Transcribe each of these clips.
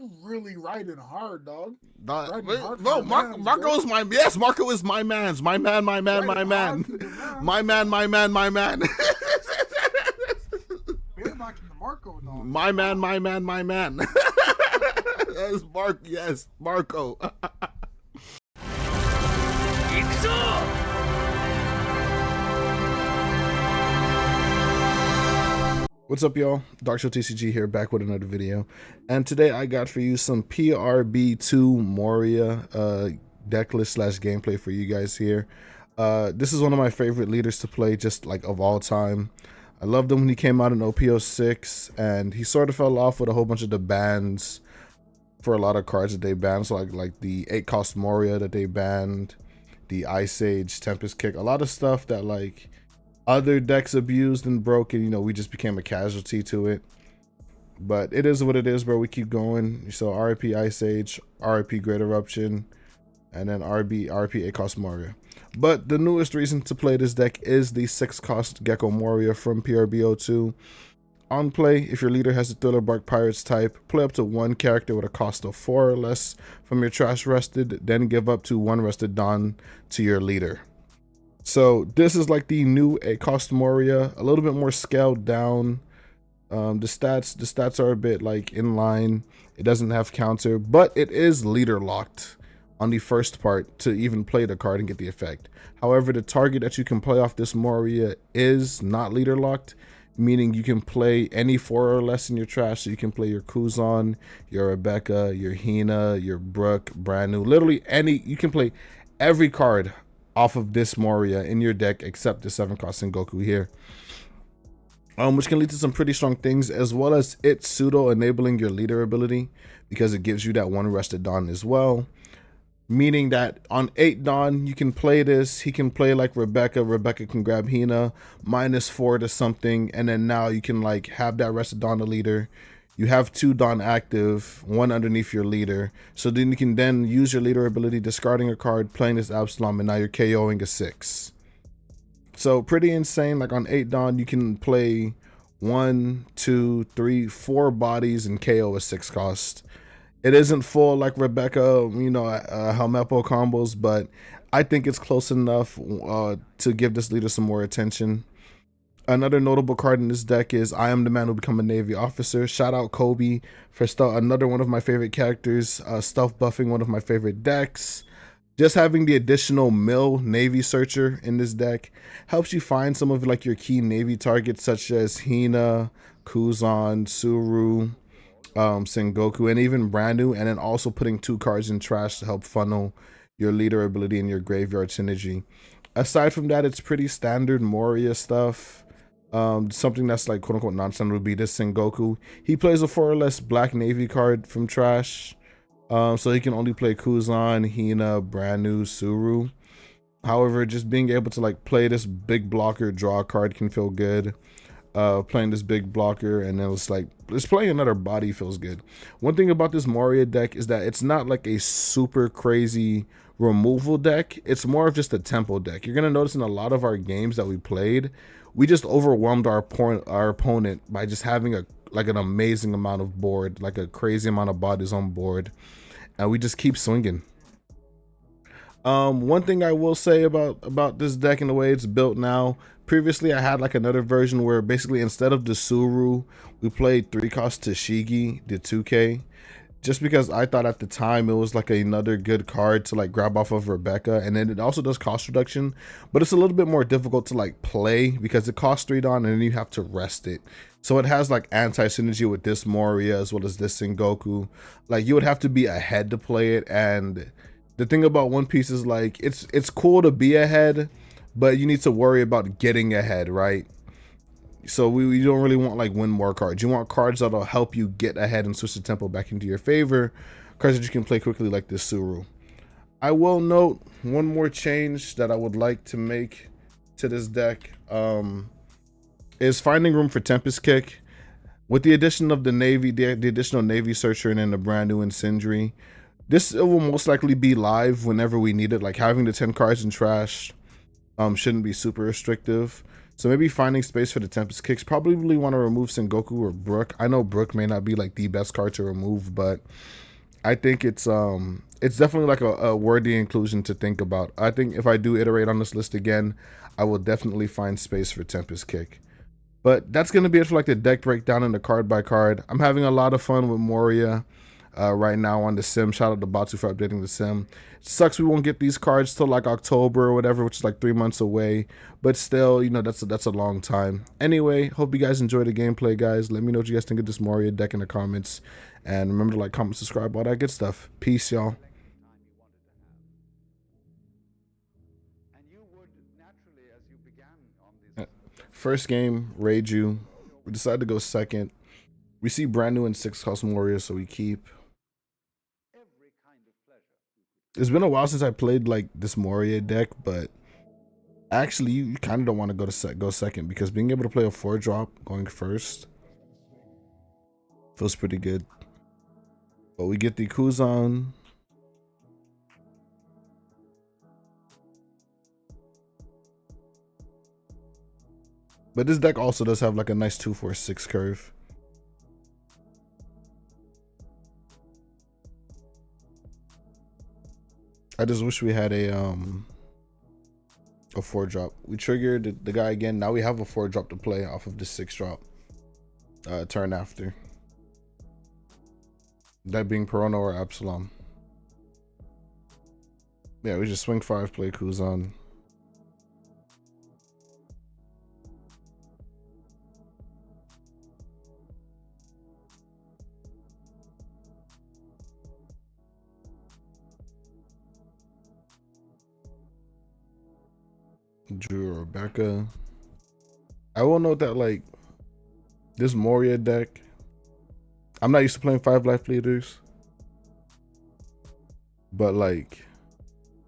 You really riding hard, dog. But, Riding hard for bro, your mans, Marco is my Marco is my man's my man, my man, my Riding man, hard for your mans, my man, my man, my man. Bear knocking the Marco, dog. My man, my man, my man. Yes, yes, Marco. What's up, y'all? OPTCG here, back with another video. And today I got for you some PRB02 Moria decklist / gameplay for you guys here. This is one of my favorite leaders to play, just like of all time. I loved him when he came out in OP06, and he sort of fell off with a whole bunch of the bans for a lot of cards that they banned. So like the 8-cost Moria that they banned, the Ice Age, Tempest Kick, a lot of stuff that like other decks abused and broken. You know, we just became a casualty to it. But it is what it is, bro. We keep going. So RIP Ice Age, RIP Great Eruption, and then RIP 8-cost Moria. But the newest reason to play this deck is the 6-cost Gecko Moria from PRB02. On play, if your leader has the Thriller Bark Pirates type, play up to 1 character with a cost of 4 or less from your trash rested, then give up to 1 rested Don to your leader. So this is like the new 8-cost Moria, a little bit more scaled down. The stats are a bit like in line. It doesn't have counter, but it is leader locked on the first part to even play the card and get the effect. However, the target that you can play off this Moria is not leader locked, meaning you can play any 4 or less in your trash. So you can play your Kuzan, your Rebecca, your Hina, your Brook, brand new, literally any. You can play every card off of this Moria in your deck except the 7-cost Sengoku here, which can lead to some pretty strong things, as well as it pseudo enabling your leader ability because it gives you that 1 rested Don as well, meaning that on 8 Don you can play this. He can play like Rebecca can grab Hina, -4 to something, and then now you can like have that rested Don the leader. You have 2 Don active, 1 underneath your leader. So then you can then use your leader ability, discarding a card, playing this Absalom, and now you're KOing a 6. So pretty insane. Like on 8 Don, you can play 1, 2, 3, 4 bodies and KO a 6-cost. It isn't full like Rebecca, you know, Helmeppo combos, but I think it's close enough to give this leader some more attention. Another notable card in this deck is I Am the Man Who Become a Navy Officer. Shout out Kobe for another one of my favorite characters, stealth buffing one of my favorite decks. Just having the additional mill Navy Searcher in this deck helps you find some of like your key Navy targets, such as Hina, Kuzan, Suru, Sengoku, and even brand new, and then also putting 2 cards in trash to help funnel your leader ability and your graveyard synergy. Aside from that, it's pretty standard Moria stuff. Something that's like quote unquote non-standard would be this Sengoku. He plays a 4 or less black Navy card from trash, so he can only play Kuzan, Hina, brand new, Suru. However, just being able to like play this big blocker, draw a card can feel good. Playing this big blocker and then it's like just playing another body feels good. One thing about this Moria deck is that it's not like a super crazy removal deck. It's more of just a tempo deck. You're gonna notice in a lot of our games that we played, we just overwhelmed our opponent by just having an amazing amount of board, like a crazy amount of bodies on board, and we just keep swinging. One thing I will say about this deck and the way it's built now, previously I had like another version where basically instead of the Suru, we played 3-cost Tashigi, the 2K, just because I thought at the time it was like another good card to like grab off of Rebecca, and then it also does cost reduction, but it's a little bit more difficult to like play because it costs 3 Don and then you have to rest it. So it has like anti-synergy with this Moria as well as this Sengoku. Like you would have to be ahead to play it, and the thing about One Piece is like it's cool to be ahead, but you need to worry about getting ahead, right? So we don't really want like win more cards. You want cards that'll help you get ahead and switch the tempo back into your favor, cards that you can play quickly like this Suru. I will note one more change that I would like to make to this deck is finding room for Tempest Kick. With the addition of the Navy, the additional Navy Searcher and then the brand new Incendiary, this will most likely be live whenever we need it. Like having the 10 cards in trash shouldn't be super restrictive. So maybe finding space for the Tempest kicks. Probably want to remove Sengoku or Brook. I know Brook may not be like the best card to remove, but I think it's definitely like a worthy inclusion to think about. I think if I do iterate on this list again, I will definitely find space for Tempest kick. But that's going to be it for like the deck breakdown and the card by card. I'm having a lot of fun with Moria right now on the sim. Shout out to Batu for updating the sim. It sucks we won't get these cards till like October or whatever, which is like 3 months away. But still, you know, that's a long time. Anyway, hope you guys enjoy the gameplay, guys. Let me know what you guys think of this Moria deck in the comments. And remember to like, comment, subscribe, all that good stuff. Peace, y'all. First game, Reiju. We decided to go second. We see brand new and 6 cost Moria, so we keep. It's been a while since I played like this Moria deck, but actually you kind of don't want to go second because being able to play a 4-drop going first feels pretty good. But we get the Kuzan. But this deck also does have like a nice 2-4-6 curve. I just wish we had a 4-drop. We triggered the guy again. Now we have a 4-drop to play off of the 6-drop turn after. That being Perona or Absalom. Yeah, we just swing 5, play Kuzan. Drew Rebecca. I will note that like this Moria deck, I'm not used to playing 5 life leaders, but like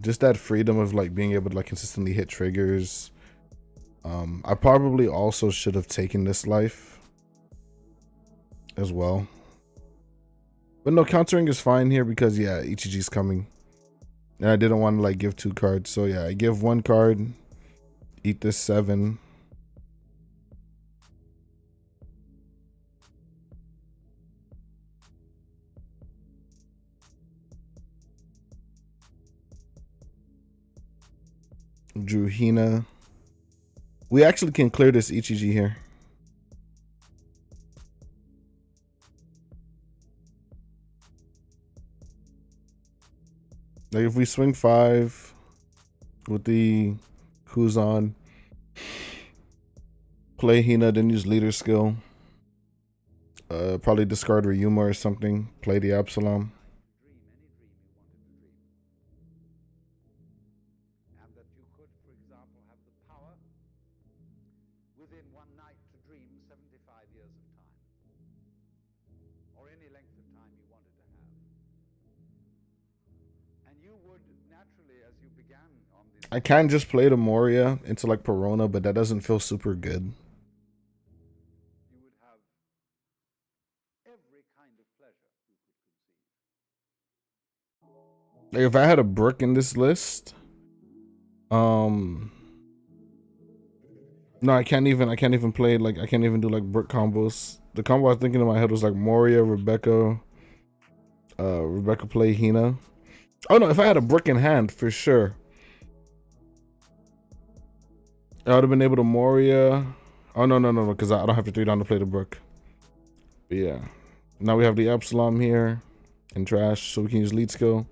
just that freedom of like being able to like consistently hit triggers. I probably also should have taken this life as well, but no, countering is fine here because yeah, ETG's coming and I didn't want to like give 2 cards, so yeah, I give 1 card, eat this 7. Drew Hina. We actually can clear this ETG here. Like if we swing 5 with the Kuzan, play Hina, then use leader skill. Probably discard Ryuma or something. Play the Absalom. I can just play the Moria into like Perona, but that doesn't feel super good. Like if I had a Brook in this list, no, I can't even play like I can't even do like Brook combos. The combo I was thinking in my head was like Moria, Rebecca play Hina. Oh no, if I had a Brook in hand for sure, I would have been able to Moria. Oh no, because I don't have to 3 down to play the Brook. But yeah, now we have the Absalom here in trash, so we can use lead skill.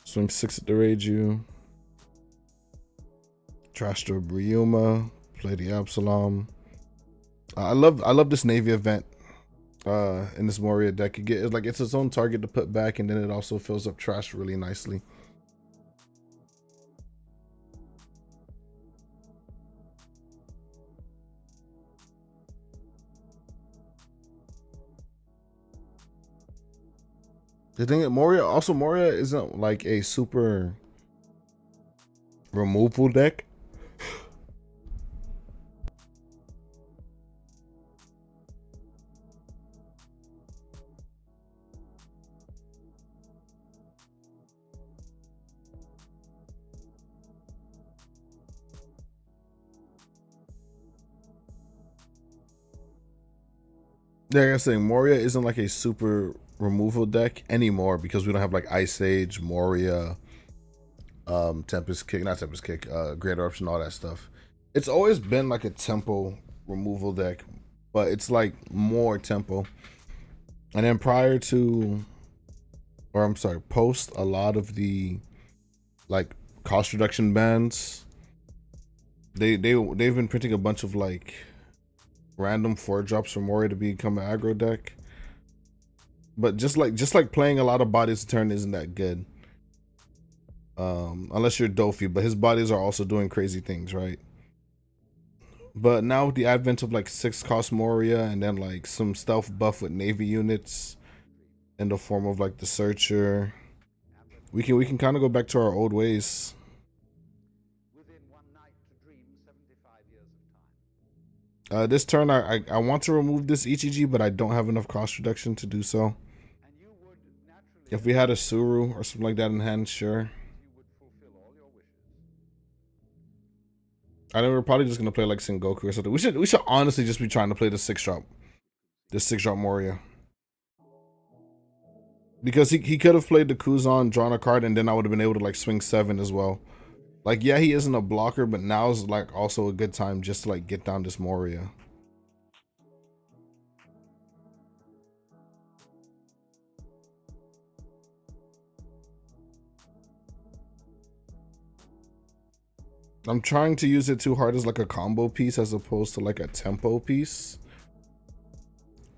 Swing 6 at the Reiju. Trash to Ryuma. Play the Absalom. I love this Navy event in this Moria deck. It's its own target to put back, and then it also fills up trash really nicely. The thing that Moria isn't like a super removal deck. Yeah, like I was saying, Moria isn't like a super removal deck anymore because we don't have like Ice Age, Moria, Tempest Kick, not Tempest Kick, Great Eruption, all that stuff. It's always been like a tempo removal deck, but it's like more tempo. And then prior to, or I'm sorry, post a lot of the like cost reduction bans, they've been printing a bunch of like random 4-drops from Moria to become an aggro deck. But just like playing a lot of bodies a turn isn't that good. Unless you're Dofi, but his bodies are also doing crazy things, right? But now with the advent of like 6-cost Moria and then like some stealth buff with Navy units in the form of like the Searcher, we can kind of go back to our old ways. This turn I want to remove this Ichiji, but I don't have enough cost reduction to do so. If we had a Suru or something like that in hand, sure. I know we're probably just gonna play like Sengoku or something. We should honestly just be trying to play the 6-drop. This 6-drop Moria. Because he could have played the Kuzan, drawn a card, and then I would have been able to like swing 7 as well. Like, yeah, he isn't a blocker, but now's like also a good time just to like get down this Moria. I'm trying to use it too hard as like a combo piece as opposed to like a tempo piece.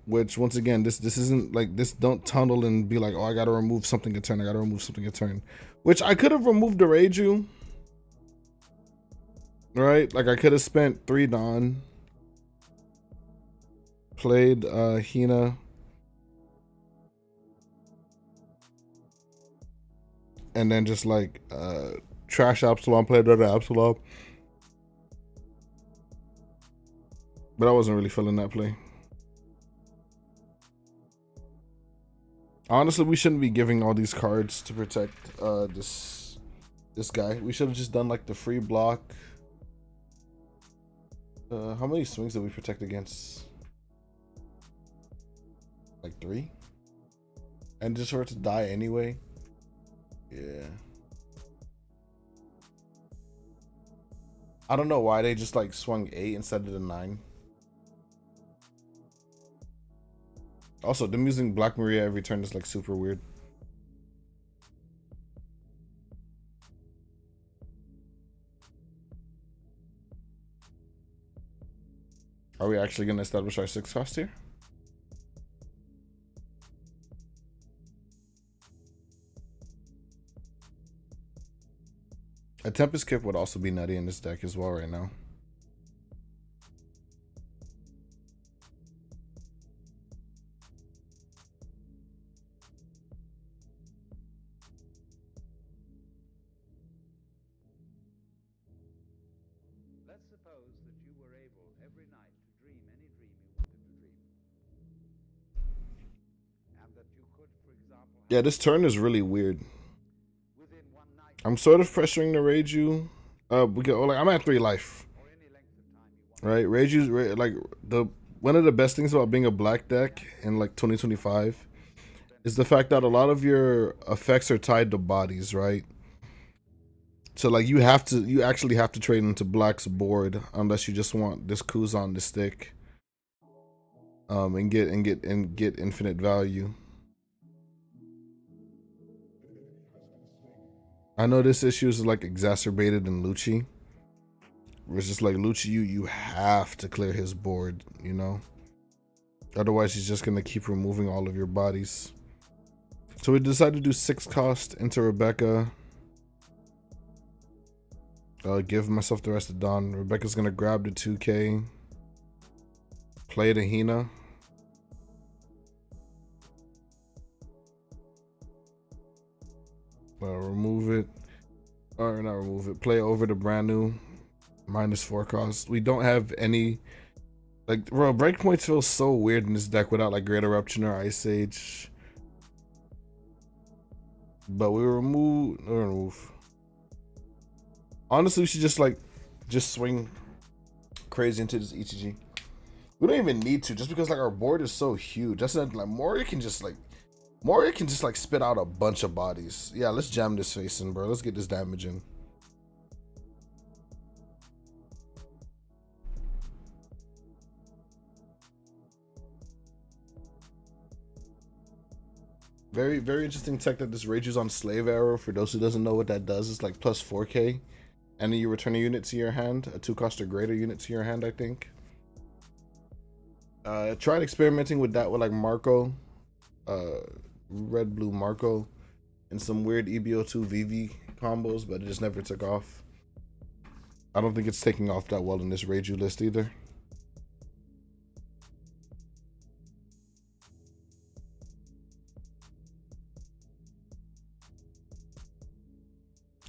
Which once again, this isn't like this. Don't tunnel and be like, oh, I gotta remove something a turn. I gotta remove something a turn. Which I could have removed the Reiju. Right? Like I could have spent 3 Dawn. Played Hina. And then just like trash Absalom, played another Absalom. But I wasn't really feeling that play. Honestly, we shouldn't be giving all these cards to protect this guy. We should have just done like the free block. How many swings did we protect against? Like 3? And just for it to die anyway? Yeah. I don't know why they just like swung 8 instead of the 9. Also, them using Black Moria every turn is like super weird. Are we actually going to establish our 6-cost here? A Tempest Kip would also be nutty in this deck as well right now. Let's suppose that you were able every night to dream any dream you wanted to dream. And that you could, for example, yeah, this turn is really weird. I'm sort of pressuring the Reiju. Like I'm at 3 life. Right? Reiju's like one of the best things about being a black deck in like 2025 is the fact that a lot of your effects are tied to bodies, right? So like you actually have to trade into black's board unless you just want this Kuzan to stick. And get infinite value. I know this issue is like exacerbated in Lucci. Where it's just like Lucci, you have to clear his board, you know? Otherwise he's just gonna keep removing all of your bodies. So we decided to do 6-cost into Rebecca. Give myself the rest of Dawn. Rebecca's gonna grab the 2K. Play the Hina. Remove it. Or not remove it. Play over the brand new -4 cost. We don't have any. Like, bro, breakpoints feel so weird in this deck without like Great Eruption or Ice Age. But we remove. Honestly, we should just swing crazy into this ETG. We don't even need to, just because like our board is so huge. That's not like Moria can just like spit out a bunch of bodies. Yeah, let's jam this face in, bro. Let's get this damage in. Very, very interesting tech that this Reiju's on Slave Arrow. For those who doesn't know what that does, it's like plus 4k. And then you return a unit to your hand, a 2-cost or greater unit to your hand, I think. Tried experimenting with that with like Marco, red blue Marco, and some weird EBO2 VV combos, but it just never took off. I don't think it's taking off that well in this Reiju list either.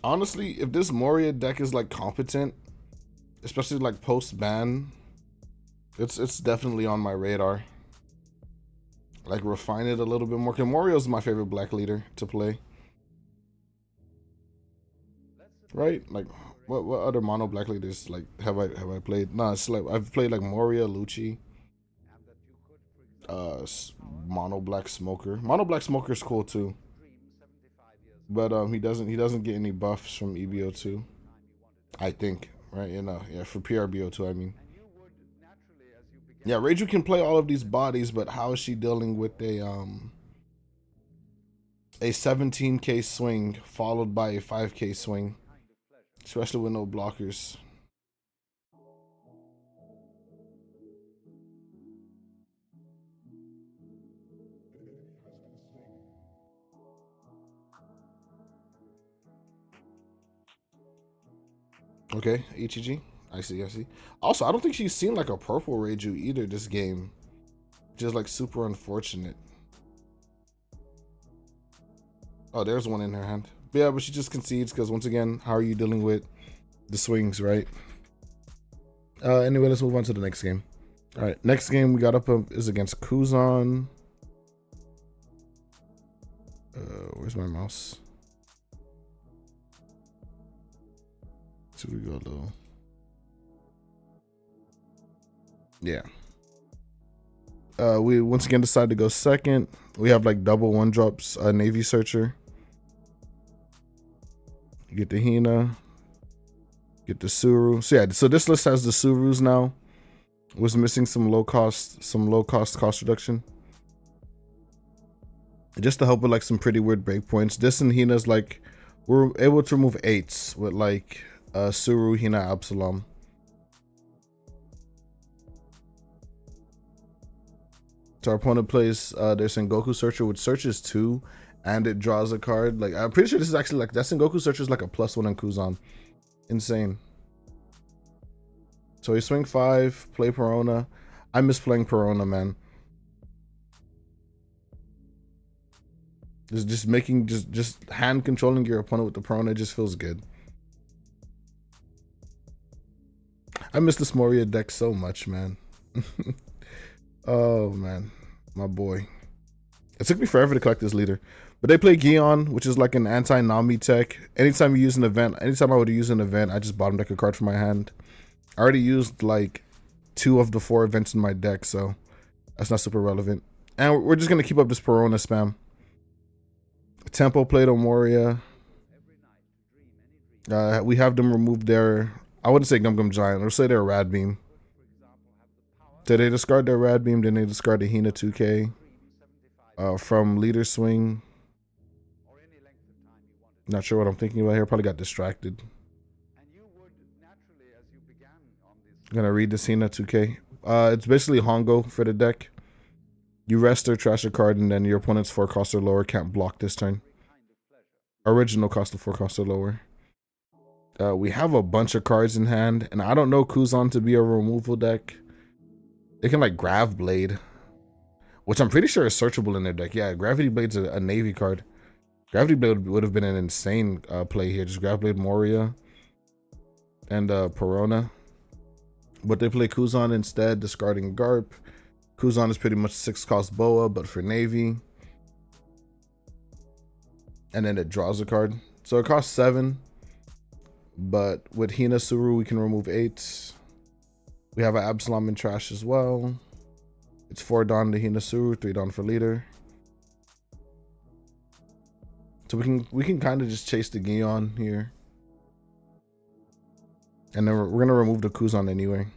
Honestly, if this Moria deck is like competent, especially like post ban, it's definitely on my radar. Like refine it a little bit more. Cause Morio's my favorite black leader to play. Right? Like what other mono black leaders like have I played? Nah, it's like I've played like Moria, Lucci, mono black smoker. Mono black smoker is cool too. But he doesn't get any buffs from EBO2. I think. Right? Yeah, for PRB02 I mean. Yeah, Reiju can play all of these bodies, but how is she dealing with a 17k swing followed by a 5k swing, especially with no blockers? Okay, HEG. I see. Also, I don't think she's seen like a purple Reiju either this game. Just like super unfortunate. Oh, there's one in her hand. But yeah, but she just concedes because once again, how are you dealing with the swings, right? Anyway, let's move on to the next game. All right, next game we got up is against Kuzan. Where's my mouse? So we go low. Yeah. We once again decide to go second. We have like double 1-drops, Navy Searcher. Get the Hina. Get the Suru. So yeah, so this list has the Surus now. Was missing some low cost cost reduction. Just to help with like some pretty weird breakpoints. This and Hina's like we're able to remove 8s with like Suru, Hina, Absalom. So our opponent plays their Sengoku Searcher, which searches 2 and it draws a card. Like I'm pretty sure this is actually like that Sengoku Searcher is like a +1 in Kuzan. Insane. So we swing 5, play Perona. I miss playing Perona, man. Just making just hand controlling your opponent with the Perona just feels good. I miss this Moria deck so much, man. Oh man, my boy. It took me forever to collect this leader. But they play Gion, which is like an anti-Nami tech. Anytime you use an event, anytime I would use an event, I just bottom deck a card from my hand. I already used like 2 of the 4 events in my deck, so that's not super relevant. And we're just gonna keep up this Perona spam. Tempo played on Moria. We have them remove their, I wouldn't say Gum Gum Giant, or say their Rad Beam. So they discard their Rad Beam, then they discard the Hina 2k. From Leader Swing. Not sure what I'm thinking about here. Probably got distracted. I'm gonna read this Hina 2k. It's basically Hongo for the deck. You rest or trash a card, and then your opponent's 4 cost or lower can't block this turn. Original cost of 4 cost or lower. We have a bunch of cards in hand, and I don't know Kuzan to be a removal deck. They can like Grav Blade, which I'm pretty sure is searchable in their deck. Yeah, Gravity Blade's a Navy card. Gravity Blade would have been an insane play here. Just Grav Blade Moria and Perona. But they play Kuzan instead, discarding Garp. Kuzan is pretty much 6-cost Boa, but for Navy. And then it draws a card. So it costs 7. But with Hina Suru, we can remove 8. We have an Absalom in trash as well. It's 4 Dawn to Hinasuru, 3 Dawn for leader. So we can kind of just chase the Gion here. And then we're gonna remove the Kuzan anyway.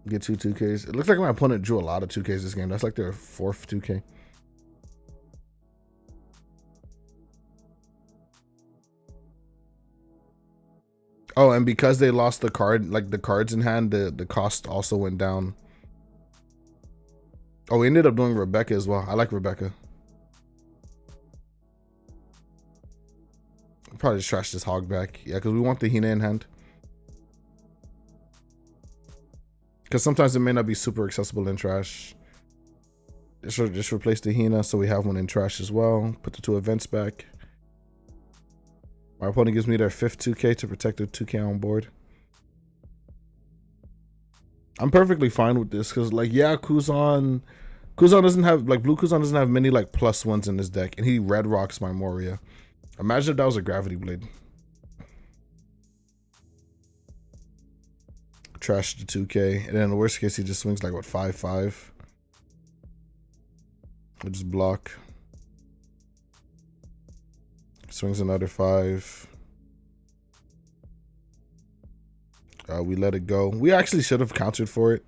Get 2 2Ks. It looks like my opponent drew a lot of 2Ks this game. That's like their 4th 2K. Oh, and because they lost the card, like the cards in hand, the cost also went down. Oh, we ended up doing Rebecca as well. I like Rebecca. I'll probably just trash this hog back. Yeah, because we want the Hina in hand. Because sometimes it may not be super accessible in trash. Just replace the Hina so we have one in trash as well. Put the 2 events back. My opponent gives me their 5th 2K to protect their 2K on board. I'm perfectly fine with this because, like, yeah, Kuzan doesn't have, like, blue Kuzan doesn't have many, like, +1s in his deck, and he red rocks my Moria. Imagine if that was a Gravity Blade. Trash the 2K, and then in the worst case, he just swings, like, what, 5/5? I just block. Swings another 5. We let it go. We actually should have countered for it.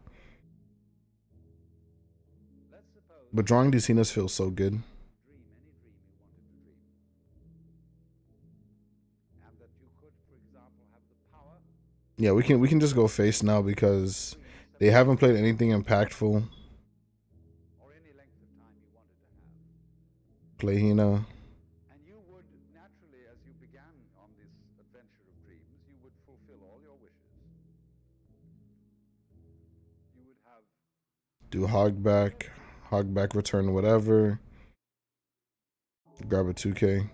But drawing these Hinas feels so good. Yeah, we can just go face now because they haven't played anything impactful. Play Hina. Do hog back, return whatever. Grab a 2K.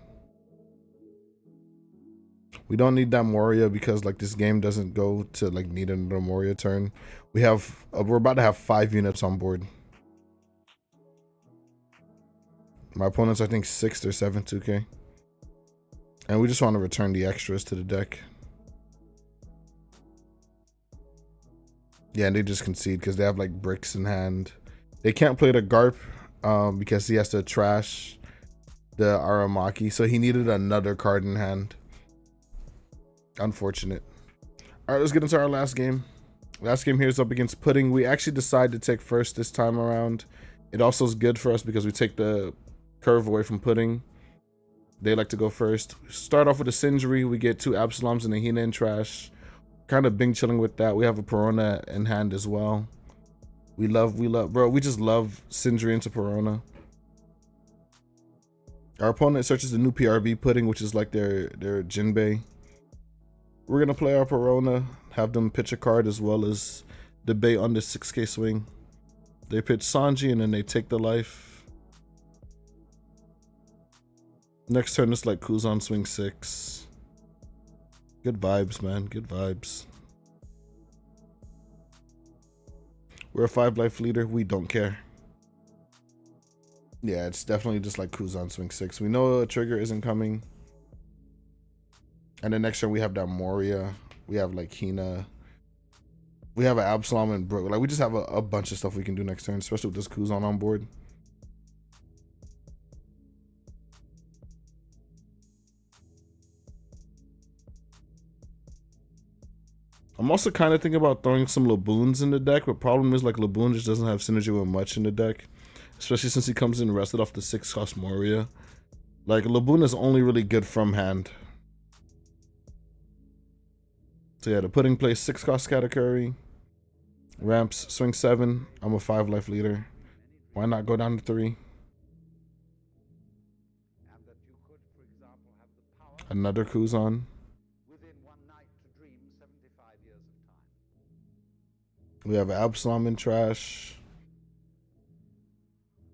We don't need that Moria because, like, this game doesn't go to, like, need another Moria turn. We're about to have 5 units on board. My opponent's, I think, 6th or 7th 2K. And we just want to return the extras to the deck. Yeah, and they just concede because they have, like, bricks in hand. They can't play the Garp because he has to trash the Aramaki. So he needed another card in hand. Unfortunate. All right, let's get into our last game. Last game here is up against Pudding. We actually decided to take first this time around. It also is good for us because we take the curve away from Pudding. They like to go first. Start off with a Sindri. We get 2 Absaloms and a Hina in trash. Kind of bing chilling with that. We have a Perona in hand as well. We love, bro, we just love Sindri into Perona. Our opponent searches the new PRB Pudding, which is like their Jinbei. We're going to play our Perona, have them pitch a card as well as debate on the 6K swing. They pitch Sanji and then they take the life. Next turn is like Kuzan swing 6. Good vibes, man. Good vibes. We're a 5 life leader. We don't care. Yeah, it's definitely just like Kuzan swing 6. We know a trigger isn't coming. And the next turn we have that Moria. We have like Hina. We have an Absalom and Brook. Like, we just have a bunch of stuff we can do next turn, especially with this Kuzan on board. I'm also kind of thinking about throwing some Laboons in the deck, but problem is, like, Laboon just doesn't have synergy with much in the deck, especially since he comes in rested off the 6-cost Moria. Like, Laboon is only really good from hand. So yeah, the Pudding plays 6-cost Katakuri. Ramps, swing 7. I'm a 5 life leader. Why not go down to 3? Another Kuzan. We have Absalom in trash.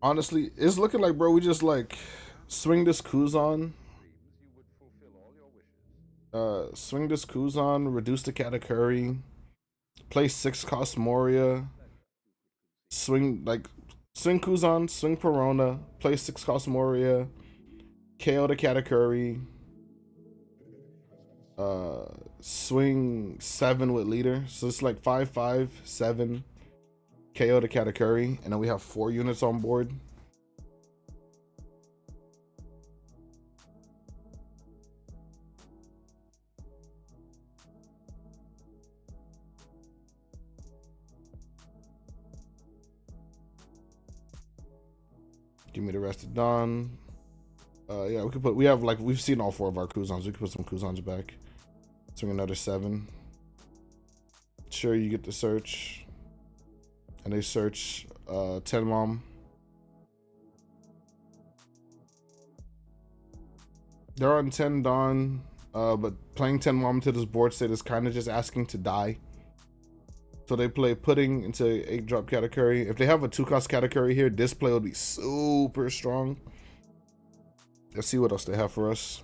Honestly, it's looking like, bro, we just like swing this Kuzan. Swing this Kuzan, reduce the Katakuri, play 6-cost Moria, swing Kuzan, swing Perona, play 6-cost Moria, KO the Katakuri, swing 7 with leader. So it's like 5, 5, 7, KO to Katakuri, and then we have 4 units on board. Give me the rest of Dawn. Yeah, we could put. We have like we've seen all 4 of our Kuzans. We could put some Kuzans back. Swing another 7. Sure, you get the search, and they search 10 mom. They're on 10 Dawn, but playing 10 mom to this board state is kind of just asking to die. So they play Pudding into 8-drop Katakuri. If they have a 2-cost Katakuri here, this play would be super strong. Let's see what else they have for us.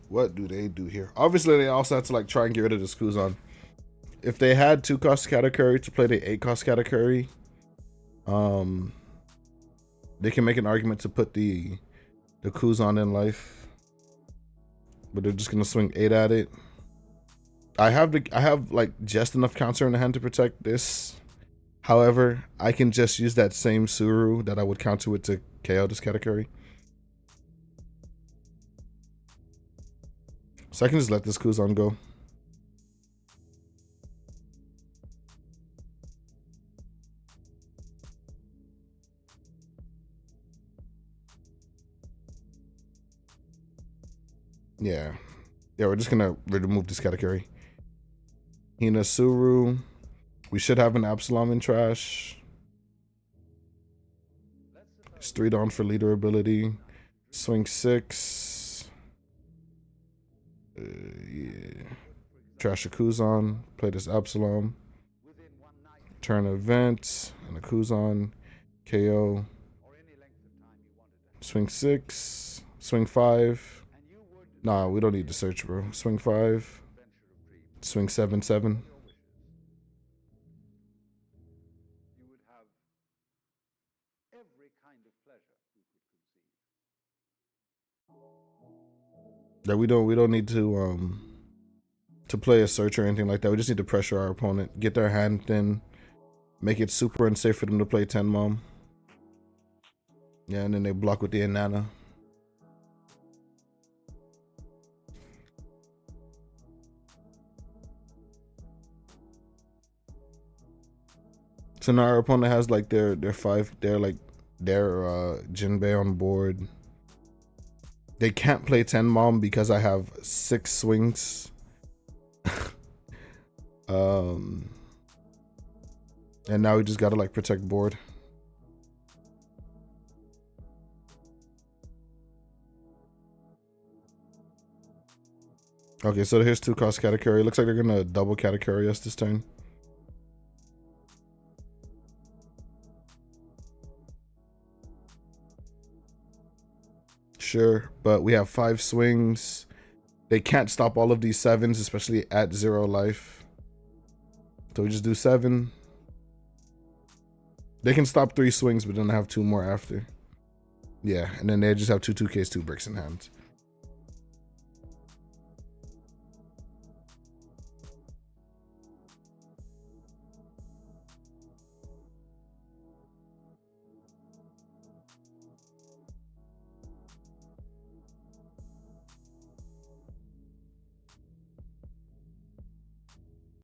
What do they do here? Obviously, they also have to like try and get rid of this Kuzan. If they had 2-cost Katakuri to play the 8-cost Katakuri, they can make an argument to put the Kuzan in life, but they're just gonna swing 8 at it. I have like just enough counter in the hand to protect this. However, I can just use that same Suru that I would counter with to KO this Katakuri. So I can just let this Kuzan go. Yeah, we're just gonna remove this Katakuri. Hina Suru. We should have an Absalom in trash. It's 3 Dawn for leader ability. Swing 6. Yeah. Trash a Kuzan. Play this Absalom. Turn event and a Kuzan. KO. Swing 6. Swing 5. Nah, we don't need to search, bro. Swing 5. Swing 7, 7. You would have every kind of pleasure you could conceive. That we don't need to play a search or anything like that. We just need to pressure our opponent, get their hand thin, make it super unsafe for them to play 10 mom. Yeah, and then they block with the Inanna. So now our opponent has like their Jinbei on board. They can't play 10 mom because I have 6 swings. And now we just gotta like protect board. Okay, so here's 2-cost Katakuri. Looks like they're gonna double Katakuri us this turn. Sure, but we have 5 swings. They can't stop all of these 7s, especially at 0 life. So we just do 7. They can stop 3 swings, but then have 2 more after. Yeah, and then they just have 2 2Ks, 2 bricks in hand.